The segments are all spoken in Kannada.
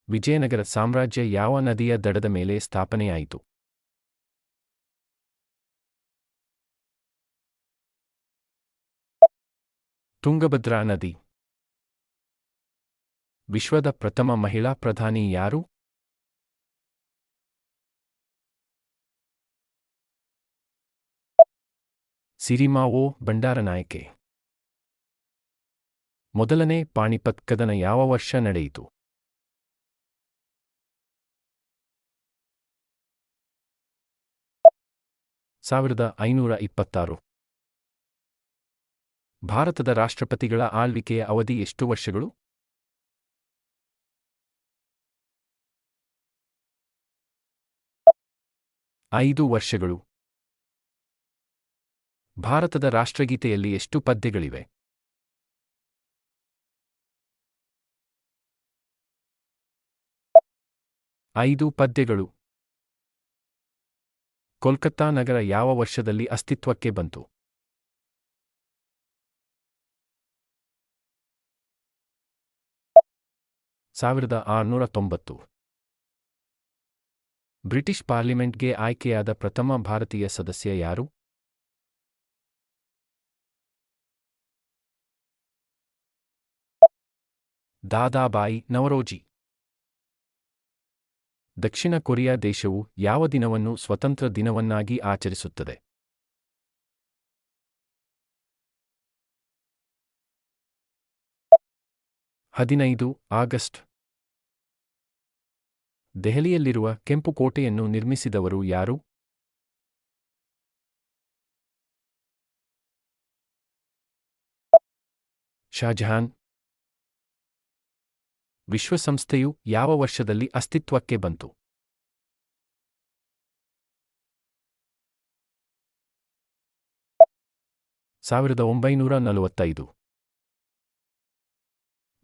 ವಿಜಯನಗರ ಸಾಮ್ರಾಜ್ಯ ಯಾವ ನದಿಯ ದಡದ ಮೇಲೆ ಸ್ಥಾಪನೆಯಾಯಿತು? ತುಂಗಭದ್ರಾ ನದಿ. ವಿಶ್ವದ ಪ್ರಥಮ ಮಹಿಳಾ ಪ್ರಧಾನಿ ಯಾರು? ಸಿರಿಮಾ ಬಂಡಾರನಾಯಕೆ. ಮೊದಲನೇ ಪಾಣಿಪತ್ ಕದನ ಯಾವ ವರ್ಷ ನಡೆಯಿತು? 1526. ಭಾರತದ ರಾಷ್ಟ್ರಪತಿಗಳ ಆಳ್ವಿಕೆಯ ಅವಧಿ ಎಷ್ಟು ವರ್ಷಗಳು? 5 ವರ್ಷಗಳು. ಭಾರತದ ರಾಷ್ಟ್ರಗೀತೆಯಲ್ಲಿ ಎಷ್ಟು ಪದ್ಯಗಳಿವೆ? 5 ಪದ್ಯಗಳು. ಕೋಲ್ಕತ್ತಾ ನಗರ ಯಾವ ವರ್ಷದಲ್ಲಿ ಅಸ್ತಿತ್ವಕ್ಕೆ ಬಂತು? 1690. ಬ್ರಿಟಿಷ್ ಪಾರ್ಲಿಮೆಂಟ್ಗೆ ಆಯ್ಕೆಯಾದ ಪ್ರಥಮ ಭಾರತೀಯ ಸದಸ್ಯ ಯಾರು? ದಾದಾಬಾಯಿ ನವರೋಜಿ. ದಕ್ಷಿಣ ಕೊರಿಯಾ ದೇಶವು ಯಾವ ದಿನವನ್ನು ಸ್ವತಂತ್ರ ದಿನವನ್ನಾಗಿ ಆಚರಿಸುತ್ತದೆ? 15 ಆಗಸ್ಟ್. ದೆಹಲಿಯಲ್ಲಿರುವ ಕೆಂಪು ಕೋಟೆಯನ್ನು ನಿರ್ಮಿಸಿದವರು ಯಾರು? ಶಾಜಹಾನ್. ವಿಶ್ವಸಂಸ್ಥೆಯು ಯಾವ ವರ್ಷದಲ್ಲಿ ಅಸ್ತಿತ್ವಕ್ಕೆ ಬಂತು? 1945.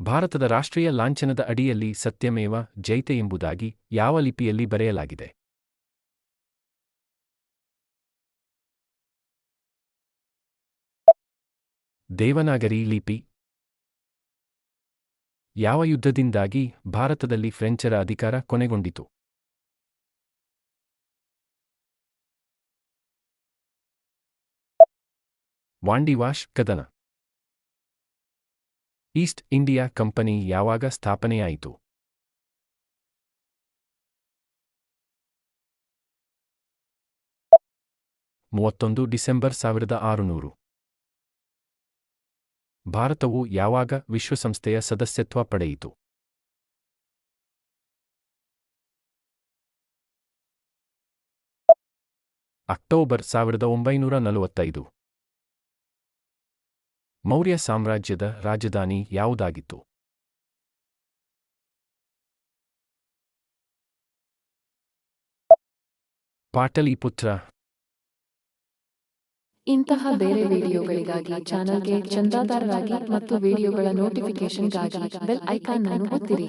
ಭಾರತದ ರಾಷ್ಟ್ರೀಯ ಲಾಂಛನದ ಅಡಿಯಲ್ಲಿ ಸತ್ಯಮೇವ ಜಯತೆ ಎಂಬುದಾಗಿ ಯಾವ ಲಿಪಿಯಲ್ಲಿ ಬರೆಯಲಾಗಿದೆ? ದೇವನಾಗರಿ ಲಿಪಿ. ಯಾವ ಯುದ್ಧದಿಂದಾಗಿ ಭಾರತದಲ್ಲಿ ಫ್ರೆಂಚರ ಅಧಿಕಾರ ಕೊನೆಗೊಂಡಿತು? 'ವಾಂಡಿವಾಶ್ ಕದನ'. ಈಸ್ಟ್ ಇಂಡಿಯಾ ಕಂಪನಿ ಯಾವಾಗ ಸ್ಥಾಪನೆಯಾಯಿತು? 31 ಡಿಸೆಂಬರ್ 1600. ಭಾರತವು ಯಾವಾಗ ವಿಶ್ವಸಂಸ್ಥೆಯ ಸದಸ್ಯತ್ವ ಪಡೆಯಿತು? 10 ಅಕ್ಟೋಬರ್ 1945. ಮೌರ್ಯ ಸಾಮ್ರಾಜ್ಯದ ರಾಜಧಾನಿ ಯಾವುದಾಗಿತ್ತು? ಪಾಟಲಿಪುತ್ರ. ಇಂತಹ ಬೇರೆ ವಿಡಿಯೋಗಳಿಗಾಗಿ ಚಾನಲ್ಗೆ ಚಂದಾದಾರರಾಗಿ ಮತ್ತು ವಿಡಿಯೋಗಳ ನೋಟಿಫಿಕೇಶನ್ಗಾಗಿ ಬೆಲ್ ಐಕಾನ್ ಅನ್ನು ಒತ್ತಿರಿ.